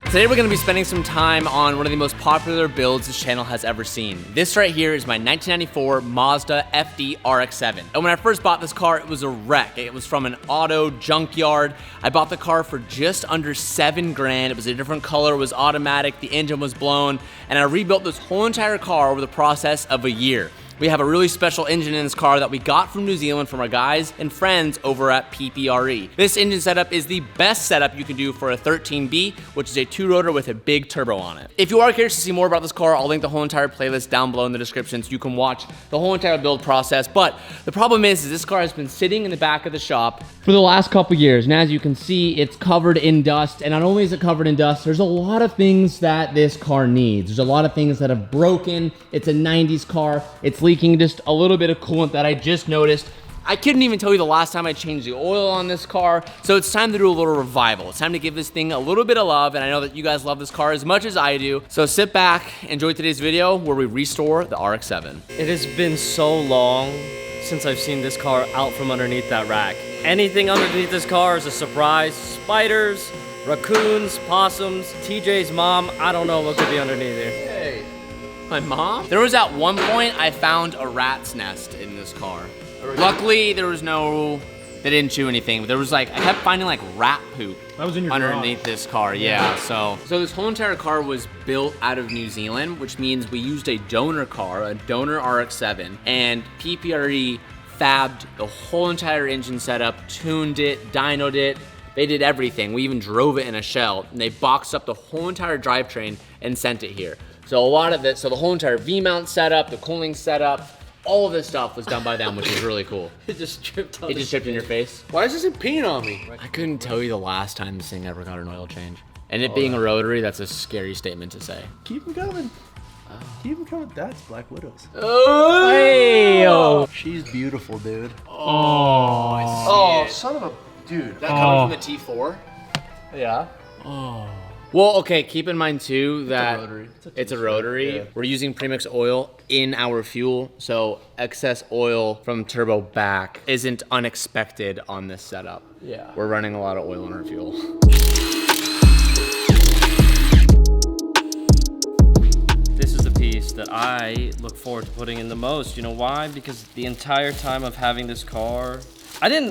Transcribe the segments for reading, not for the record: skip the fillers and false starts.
Today we're going to be spending some time on one of the most popular builds this channel has ever seen. This right here is my 1994 Mazda FD RX-7. And when I first bought this car, it was a wreck. It was from an auto junkyard. I bought the car for just under $7 grand. It was a different color, it was automatic, the engine was blown, and I rebuilt this whole entire car over the process of a year. We have a really special engine in this car that we got from New Zealand from our guys and friends over at PPRE. This engine setup is the best setup you can do for a 13B, which is a 2-rotor with a big turbo on it. If you are curious to see more about this car, I'll link the whole entire playlist down below in the description so you can watch the whole entire build process. But the problem is this car has been sitting in the back of the shop for the last couple years. And as you can see, it's covered in dust. And not only is it covered in dust, there's a lot of things that this car needs. There's a lot of things that have broken. It's a 90s car. It's leaking just a little bit of coolant that I just noticed. I couldn't even tell you the last time I changed the oil on this car, so it's time to do a little revival. It's time to give this thing a little bit of love, and I know that you guys love this car as much as I do. So sit back, enjoy today's video where we restore the RX-7. It has been so long since I've seen this car out from underneath that rack. Anything underneath this car is a surprise. Spiders, raccoons, possums, TJ's mom, I don't know what could be underneath here. Hey, my mom? There was at one point I found a rat's nest in this car. Luckily, there was no, they didn't chew anything, but there was like, I kept finding like rat poop that was in your underneath this car, yeah. So this whole entire car was built out of New Zealand, which means we used a donor car, a donor RX-7, and PPRE fabbed the whole entire engine setup, tuned it, dynoed it. They did everything. We even drove it in a shell, and they boxed up the whole entire drivetrain and sent it here. So a lot of it, so the whole entire V-mount setup, the cooling setup, all of this stuff was done by them, which is really cool. It just tripped on It just chipped in your face? Why is this peeing on me? I couldn't tell you the last time this thing ever got an oil change. And it being a rotary, that's a scary statement to say. Keep them coming. Keep them coming. That's Black Widows. Oh, hey, oh. She's beautiful, dude. Oh, son of a dude. That coming from the T4? Yeah. Oh. Well, okay, keep in mind too that it's a rotary. Yeah. We're using premix oil in our fuel, so excess oil from turbo back isn't unexpected on this setup. Yeah. We're running a lot of oil in our fuel. This is the piece that I look forward to putting in the most. You know why? Because the entire time of having this car,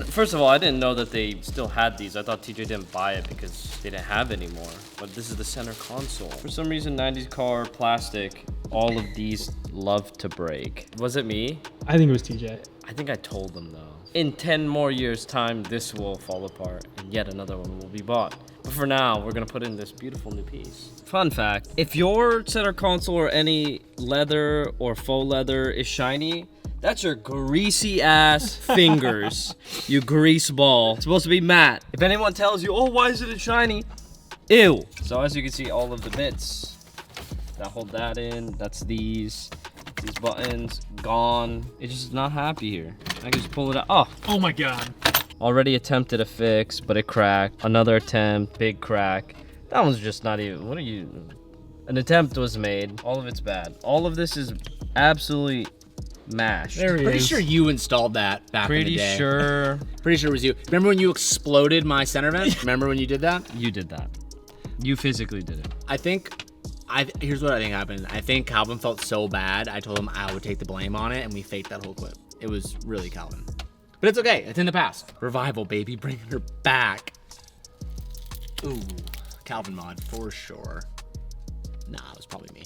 first of all, I didn't know that they still had these. I thought TJ didn't buy it because they didn't have it anymore. But this is the center console. For some reason, 90s car, plastic, all of these love to break. Was it me? I think it was TJ. I think I told them though. In 10 more years' time, this will fall apart and yet another one will be bought. But for now, we're gonna put in this beautiful new piece. Fun fact, if your center console or any leather or faux leather is shiny, that's your greasy ass fingers, you grease ball. It's supposed to be matte. If anyone tells you, oh, why is it shiny? Ew. So as you can see, all of the bits that hold that in, that's these buttons, gone. It's just not happy here. I can just pull it out. Oh my god. Already attempted a fix, but it cracked. Another attempt, big crack. That one's just not even, an attempt was made. All of it's bad. All of this is absolutely mashed. Pretty sure you installed that back in the day. Pretty sure it was you. Remember when you exploded my center vent? Remember when you did that? You did that. You physically did it. Here's what I think happened. I think Calvin felt so bad, I told him I would take the blame on it, and we faked that whole clip. It was really Calvin. But it's okay, it's in the past. Revival, baby, bringing her back. Ooh, Calvin mod, for sure. Nah, it was probably me.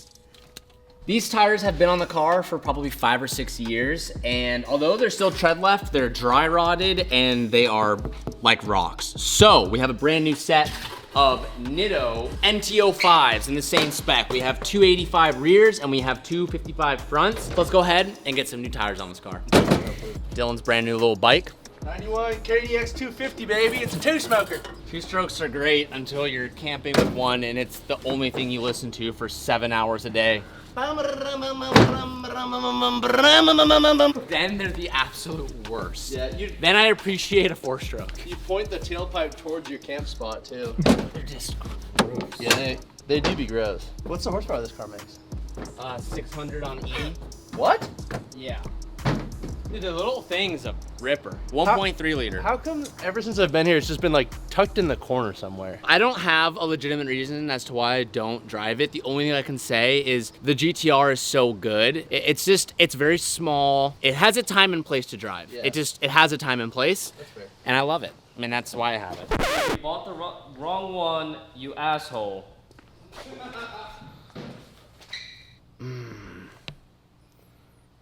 These tires have been on the car for probably 5 or 6 years, and although there's still tread left, they're dry rotted and they are like rocks. So we have a brand new set of Nitto MT-05s in the same spec. We have 285 rears and we have 255 fronts. Let's go ahead and get some new tires on this car. Dylan's brand new little bike. 91 KDX 250, baby. It's a 2-smoker. 2-strokes are great until you're camping with one and it's the only thing you listen to for 7 hours a day. Then they're the absolute worst. Yeah, then I appreciate a 4-stroke. You point the tailpipe towards your camp spot too. They're just gross. Yeah, they do be gross. What's the horsepower this car makes? 600 on E. What? Yeah. Dude, the little thing's a ripper. 1.3 liter. How come ever since I've been here, it's just been like tucked in the corner somewhere? I don't have a legitimate reason as to why I don't drive it. The only thing I can say is the GTR is so good. It's very small. It has a time and place to drive. Yeah. It has a time and place. That's fair. And I love it. I mean, that's why I have it. You bought the wrong one, you asshole.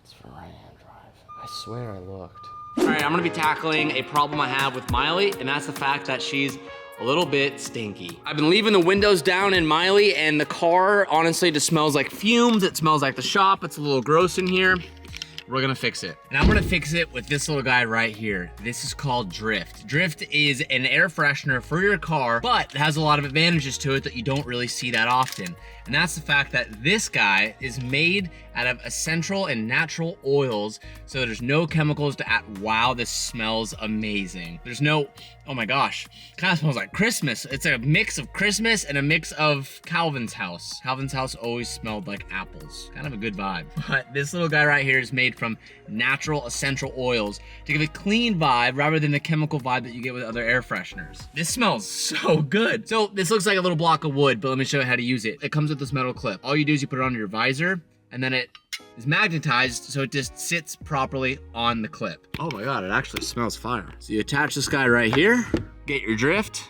It's for right-hand drive. I swear I looked. All right, I'm gonna be tackling a problem I have with Miley, and that's the fact that she's a little bit stinky. I've been leaving the windows down in Miley, and the car honestly just smells like fumes. It smells like the shop. It's a little gross in here. We're gonna fix it. And I'm gonna fix it with this little guy right here. This is called Drift. Drift is an air freshener for your car, but it has a lot of advantages to it that you don't really see that often. And that's the fact that this guy is made out of essential and natural oils, so there's no chemicals to add. Wow, this smells amazing. There's no, oh my gosh, kind of smells like Christmas. It's a mix of Christmas and a mix of Calvin's house. Calvin's house always smelled like apples. Kind of a good vibe. But this little guy right here is made from natural essential oils to give a clean vibe rather than the chemical vibe that you get with other air fresheners. This smells so good. So this looks like a little block of wood, but let me show you how to use it. It comes with this metal clip. All you do is you put it on your visor, and then it is magnetized so it just sits properly on the clip. Oh my God, it actually smells fire. So you attach this guy right here, get your Drift,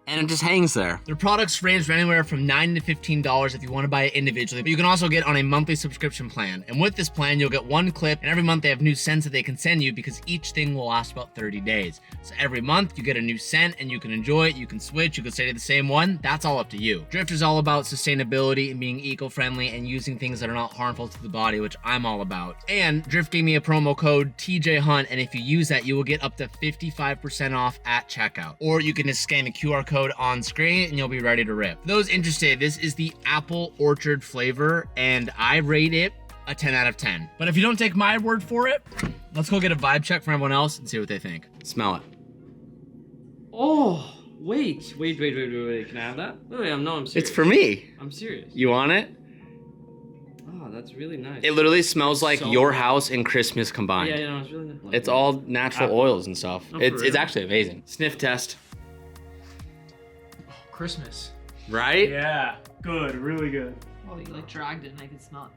and it just hangs there. Their products range from anywhere from $9 to $15 if you want to buy it individually, but you can also get on a monthly subscription plan. And with this plan, you'll get one clip, and every month they have new scents that they can send you because each thing will last about 30 days. So every month you get a new scent and you can enjoy it, you can switch, you can stay to the same one. That's all up to you. Drift is all about sustainability and being eco-friendly and using things that are not harmful to the body, which I'm all about. And Drift gave me a promo code TJ Hunt, and if you use that, you will get up to 55% off at checkout. Or you can just scan the QR code on screen and you'll be ready to rip. For those interested, this is the apple orchard flavor, and I rate it a 10 out of 10. But if you don't take my word for it, let's go get a vibe check from everyone else and see what they think. Smell it. Oh, wait. Can I have that? Wait, I'm serious. It's for me. I'm serious. You want it? Oh, that's really nice. It literally smells like So your nice. house and Christmas combined. Yeah, no, it's really nice. It's all natural oils and stuff. Oh, for It's real? actually amazing. Sniff test. Christmas. Right? Yeah, good, really good. Oh, you like dragged it and I can smell it.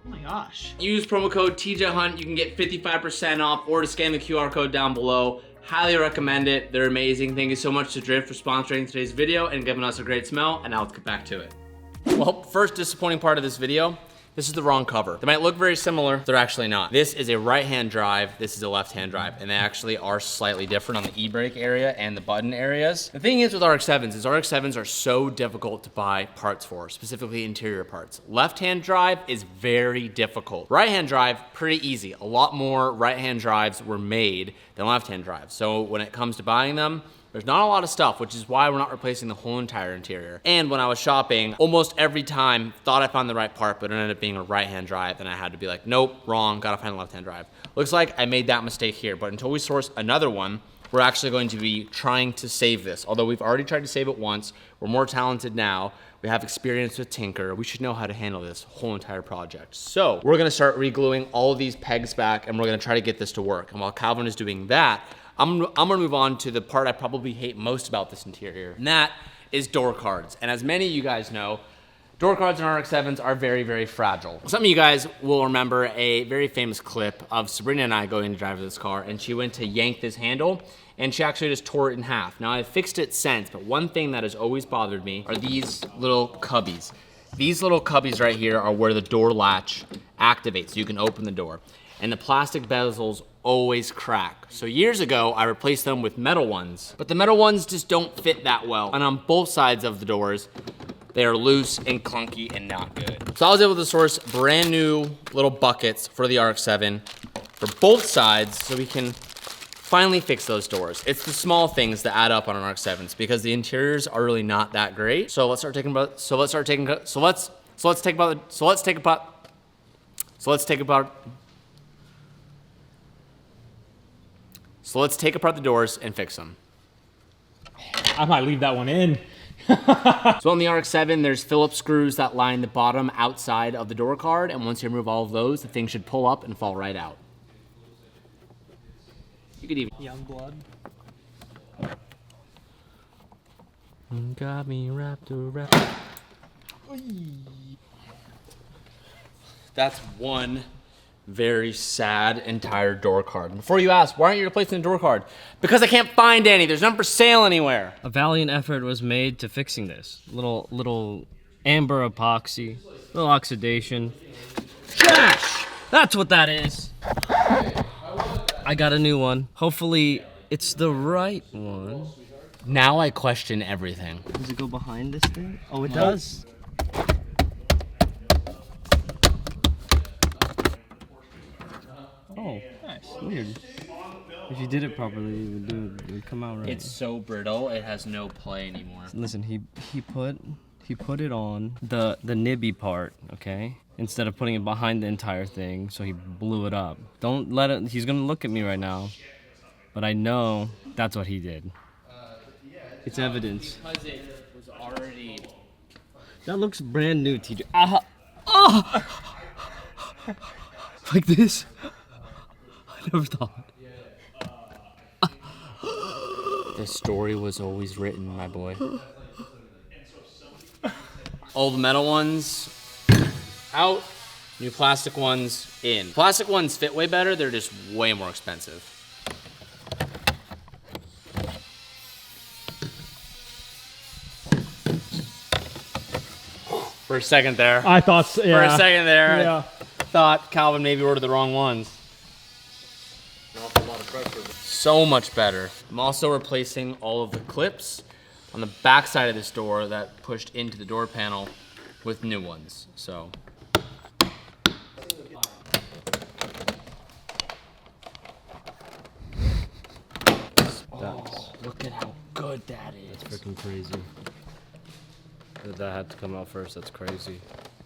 Oh my gosh. Use promo code TJ Hunt. You can get 55% off, or to scan the QR code down below. Highly recommend it. They're amazing. Thank you so much to Drift for sponsoring today's video and giving us a great smell. And now let's get back to it. Well, first disappointing part of this video. This is the wrong cover. They might look very similar, they're actually not. This is a right-hand drive, this is a left-hand drive, and they actually are slightly different on the e-brake area and the button areas. The thing is with RX-7s is RX-7s are so difficult to buy parts for, specifically interior parts. Left-hand drive is very difficult. Right-hand drive, pretty easy. A lot more right-hand drives were made than left-hand drives. So when it comes to buying them, there's not a lot of stuff, which is why we're not replacing the whole entire interior. And when I was shopping, almost every time, thought I found the right part, but it ended up being a right-hand drive, and I had to be like, nope, wrong, gotta find a left-hand drive. Looks like I made that mistake here, but until we source another one, we're actually going to be trying to save this. Although we've already tried to save it once, we're more talented now, we have experience with Tinker, we should know how to handle this whole entire project. So we're gonna start re-gluing all of these pegs back, and we're gonna try to get this to work. And while Calvin is doing that, I'm gonna move on to the part I probably hate most about this interior, and that is door cards. And as many of you guys know, door cards in RX-7s are very, very fragile. Some of you guys will remember a very famous clip of Sabrina and I going to drive this car, and she went to yank this handle, and she actually just tore it in half. Now, I've fixed it since, but one thing that has always bothered me are these little cubbies. These little cubbies right here are where the door latch activates, so you can open the door. And the plastic bezels always crack. So years ago, I replaced them with metal ones, but the metal ones just don't fit that well. And on both sides of the doors, they are loose and clunky and not good. So I was able to source brand new little buckets for the RX-7 for both sides so we can finally fix those doors. It's the small things that add up on an RX-7s because the interiors are really not that great. So let's take apart the doors and fix them. I might leave that one in. So on the RX-7, there's Phillips screws that line the bottom outside of the door card, and once you remove all of those, the thing should pull up and fall right out. You could even. Young blood. Got me wrapped around. That's one very sad entire door card. Before you ask, why aren't you replacing the door card? Because I can't find any. There's none for sale anywhere. A valiant effort was made to fixing this. Little amber epoxy, little oxidation. Trash! That's what that is. I got a new one. Hopefully, it's the right one. Now I question everything. Does it go behind this thing? Oh, it does. Oh, nice. Weird. If you did it properly, it would come out right. It's so brittle, it has no play anymore. Listen, he put it on the nibby part, okay? Instead of putting it behind the entire thing, so he blew it up. Don't let it. He's gonna look at me right now, but I know that's what he did. It's evidence. Because it was already. That looks brand new, TJ. Oh! Like this? I never thought. The story was always written, my boy. Old metal ones out, new plastic ones in. Plastic ones fit way better, they're just way more expensive. For a second there. I thought so, yeah. For a second there, Yeah. I thought Calvin maybe ordered the wrong ones. An awful lot of pressure. So much better. I'm also replacing all of the clips on the back side of this door that pushed into the door panel with new ones. So. Look at how good that is. That's freaking crazy. That had to come out first. That's crazy.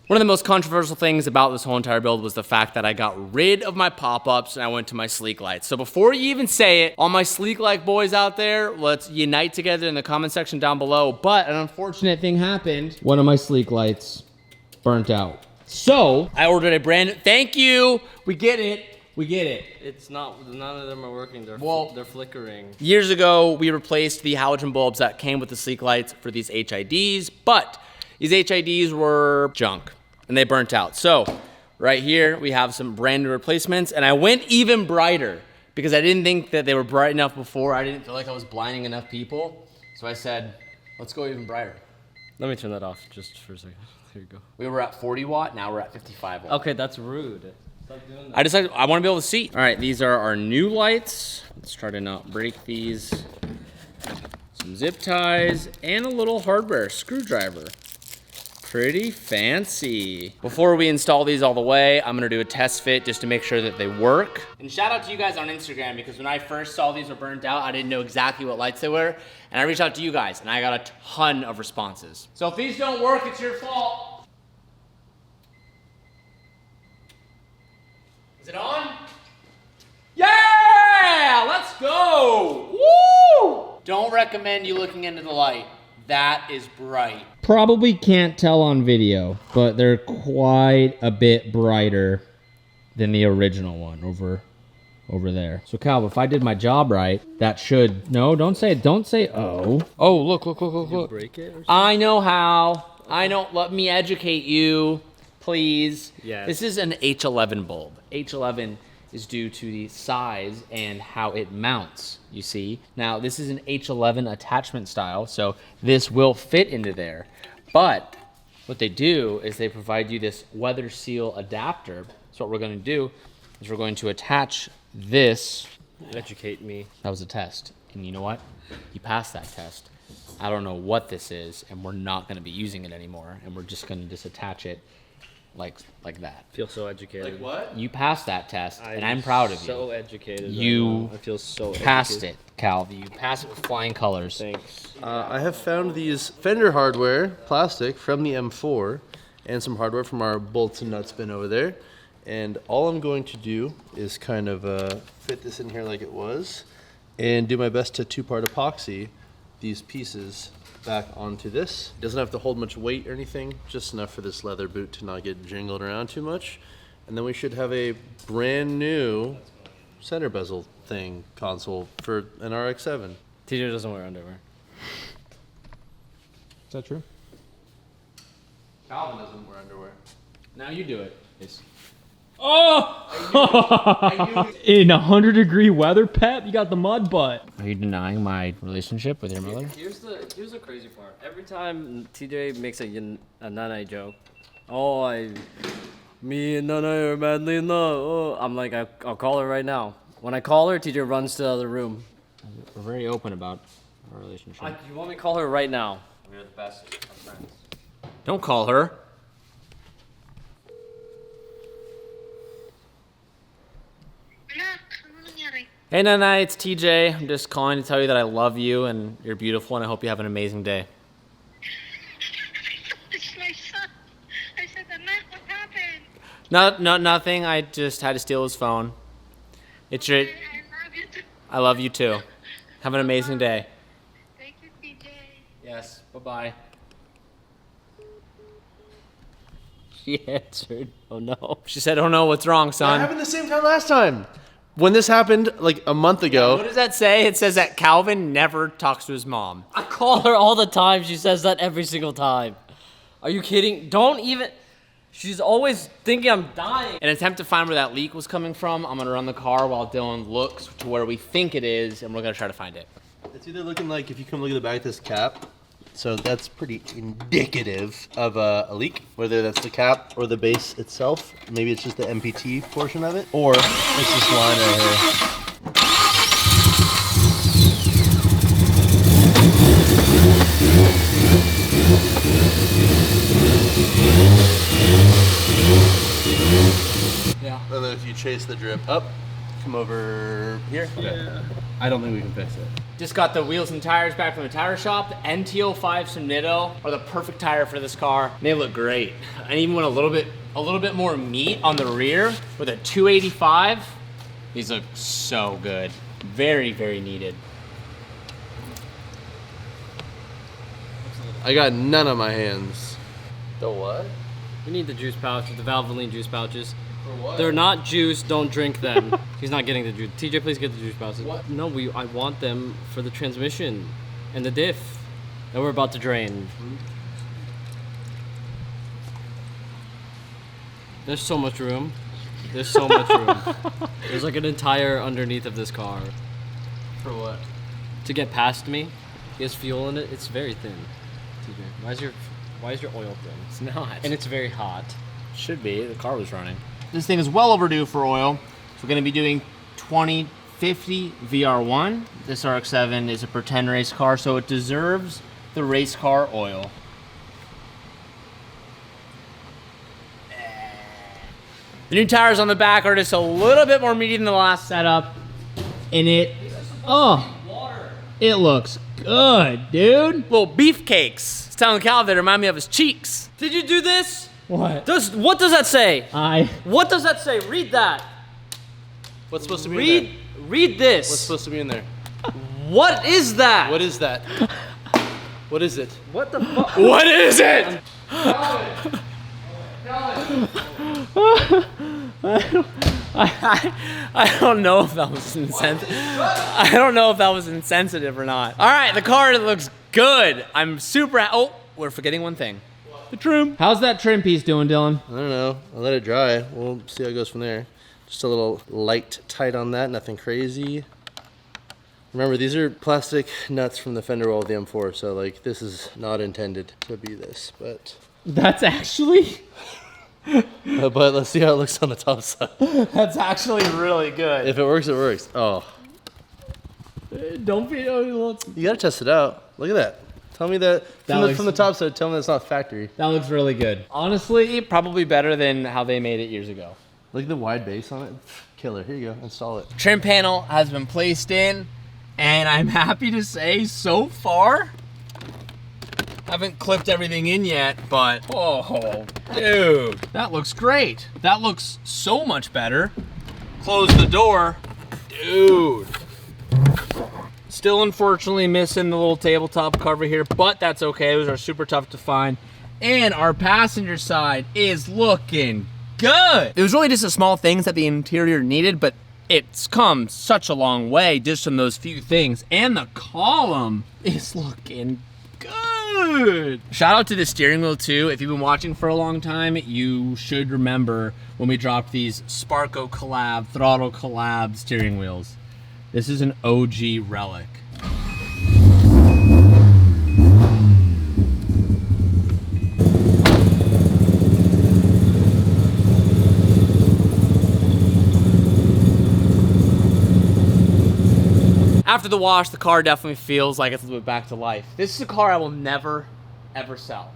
One of the most controversial things about this whole entire build was the fact that I got rid of my pop-ups and I went to my sleek lights. So before you even say it, all my sleek light boys out there, let's unite together in the comment section down below. But an unfortunate thing happened. One of my sleek lights burnt out. So I ordered a brand, thank you, we get it. We get it. It's not. None of them are working. They're flickering. Years ago, we replaced the halogen bulbs that came with the sleek lights for these HIDs, but these HIDs were junk and they burnt out. So right here, we have some brand new replacements, and I went even brighter because I didn't think that they were bright enough before. I didn't feel like I was blinding enough people. So I said, let's go even brighter. Let me turn that off just for a second. There you go. We were at 40 watt, now we're at 55 watt. Okay, that's rude. Stop doing that. I decided I want to be able to see. All right, these are our new lights. Let's try to not break these. Some zip ties and a little hardware screwdriver. Pretty fancy. Before we install these all the way, I'm gonna do a test fit just to make sure that they work. And shout out to you guys on Instagram, because when I first saw these were burnt out, I didn't know exactly what lights they were. And I reached out to you guys and I got a ton of responses. So if these don't work, it's your fault. Is it on? Yeah, let's go. Woo! Don't recommend you looking into the light. That is bright. Probably can't tell on video, but they're quite a bit brighter than the original one over there. So Cal, if I did my job right, that should, no, don't say oh. Oh, look. Break it or something? I know how. Let me educate you, please. Yes. This is an H11 bulb. H11 is due to the size and how it mounts, you see. Now, this is an H11 attachment style, so this will fit into there. But what they do is they provide you this weather seal adapter. So what we're gonna do is we're going to attach this. Educate me. That was a test. And you know what? You passed that test. I don't know what this is, and we're not gonna be using it anymore, and we're just gonna disattach it like that. Feel so educated. Like what? You passed that test, and I'm proud of you. So educated. You I feel so passed educated. it, Cal. You passed it with flying colors. Thanks. I have found these fender hardware, plastic, from the M4, and some hardware from our bolts and nuts bin over there. And all I'm going to do is kind of fit this in here like it was, and do my best to two-part epoxy these pieces back onto this. It doesn't have to hold much weight or anything, just enough for this leather boot to not get jingled around too much. And then we should have a brand new center bezel thing console for an RX-7. TJ doesn't wear underwear. Is that true? Calvin doesn't wear underwear. Now you do it. Oh! In 100-degree weather, Pep, you got the mud butt. Are you denying my relationship with your mother? Here's the crazy part. Every time TJ makes a Nanai joke, me and Nanai are madly in love. Oh, I'm like, I'll call her right now. When I call her, TJ runs to the other room. We're very open about our relationship. You want me to call her right now? We're the best of friends. Don't call her. Hey Nana, it's TJ. I'm just calling to tell you that I love you and you're beautiful and I hope you have an amazing day. It's my son. I said, Annette, what happened? No, nothing. I just had to steal his phone. It's your. I love you too. I love you too. Have an amazing day. Thank you, TJ. Yes. Bye-bye. She answered, oh no. She said, "Oh no, what's wrong, That son?" happened the same time last time. When this happened, like a month ago. What does that say? It says that Calvin never talks to his mom. I call her all the time. She says that every single time. Are you kidding? Don't even. She's always thinking I'm dying. In an attempt to find where that leak was coming from, I'm gonna run the car while Dylan looks to where we think it is, and we're gonna try to find it. It's either looking like, if you come look at the back of this cap, so that's pretty indicative of a leak, whether that's the cap or the base itself. Maybe it's just the MPT portion of it, or it's this line right here. Yeah. And then if you chase the drip up, come over here. Yeah. I don't think we can fix it. Just got the wheels and tires back from the tire shop. The NT05s from Nitto are the perfect tire for this car. They look great. And even with a little bit more meat on the rear with a 285, these look so good. Very, very needed. I got none on my hands. The what? We need the juice pouches, the Valvoline juice pouches. For what? They're not juice, don't drink them. He's not getting the juice. TJ, please get the juice pouches. What? No, I want them for the transmission and the diff that we're about to drain. There's so much room. There's so much room. There's like an entire underneath of this car. For what? To get past me, he has fuel in it. It's very thin. TJ, why is your oil thin? It's not. And it's very hot. Should be. The car was running. This thing is well overdue for oil. So we're going to be doing 2050 VR1. This RX-7 is a pretend race car, so it deserves the race car oil. The new tires on the back are just a little bit more meaty than the last setup. And it looks good, dude. Little beefcakes. It's telling Cal they remind me of his cheeks. Did you do this? What? What does that say? I. What does that say? Read that. What's supposed to be in there? Read this. What's supposed to be in there? What is that? What is that? What is it? What the fuck? What is it? I don't know if that was insensitive. I don't know if that was insensitive or not. All right, the car looks good. I'm super. Oh, we're forgetting one thing. The trim. How's that trim piece doing, Dylan? I don't know. I'll let it dry. We'll see how it goes from there. Just a little light tight on that. Nothing crazy. Remember, these are plastic nuts from the fender wall of the M4, so like this is not intended to be this, but. That's actually. But let's see how it looks on the top side. That's actually really good. If it works, it works. Oh. Don't be. You gotta test it out. Look at that. Tell me that from the top side. Tell me that's not factory. That looks really good. Honestly, probably better than how they made it years ago. Look at the wide base on it. Killer. Here you go. Install it. Trim panel has been placed in, and I'm happy to say so far, haven't clipped everything in yet, but oh, dude, that looks great. That looks so much better. Close the door, dude. Still unfortunately missing the little tabletop cover here, but that's okay. Those are super tough to find. And our passenger side is looking good. It was really just the small things that the interior needed, but it's come such a long way just from those few things, and the column is looking good. Shout out to the steering wheel too. If you've been watching for a long time, you should remember when we dropped these Sparco collab, throttle collab steering wheels. This is an OG relic. After the wash, the car definitely feels like it's a little bit back to life. This is a car I will never, ever sell.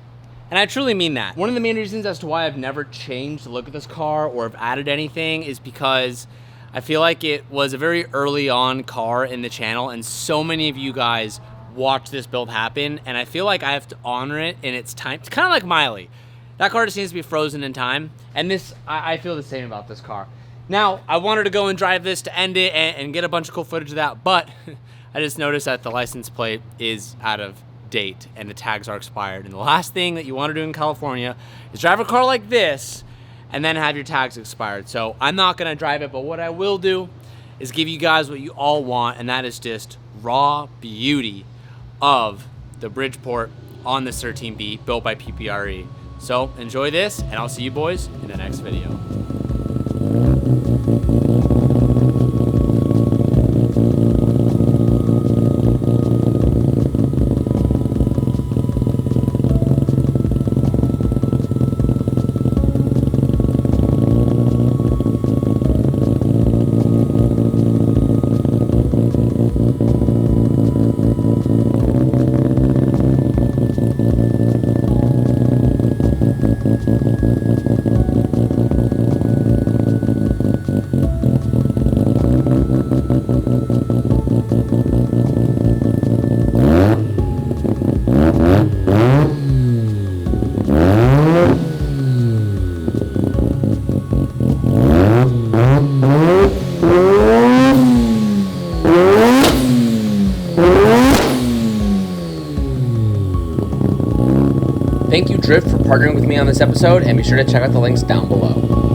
And I truly mean that. One of the main reasons as to why I've never changed the look of this car or have added anything is because I feel like it was a very early on car in the channel, and so many of you guys watched this build happen, and I feel like I have to honor it in its time. It's kind of like Miley. That car just seems to be frozen in time, and this, I feel the same about this car. Now, I wanted to go and drive this to end it and get a bunch of cool footage of that, but I just noticed that the license plate is out of date and the tags are expired. And the last thing that you want to do in California is drive a car like this and then have your tags expired. So I'm not going to drive it, but what I will do is give you guys what you all want, and that is just raw beauty of the Bridgeport on this 13B built by PPRE. So enjoy this, and I'll see you boys in the next video. Thank you, Drift, for partnering with me on this episode, and be sure to check out the links down below.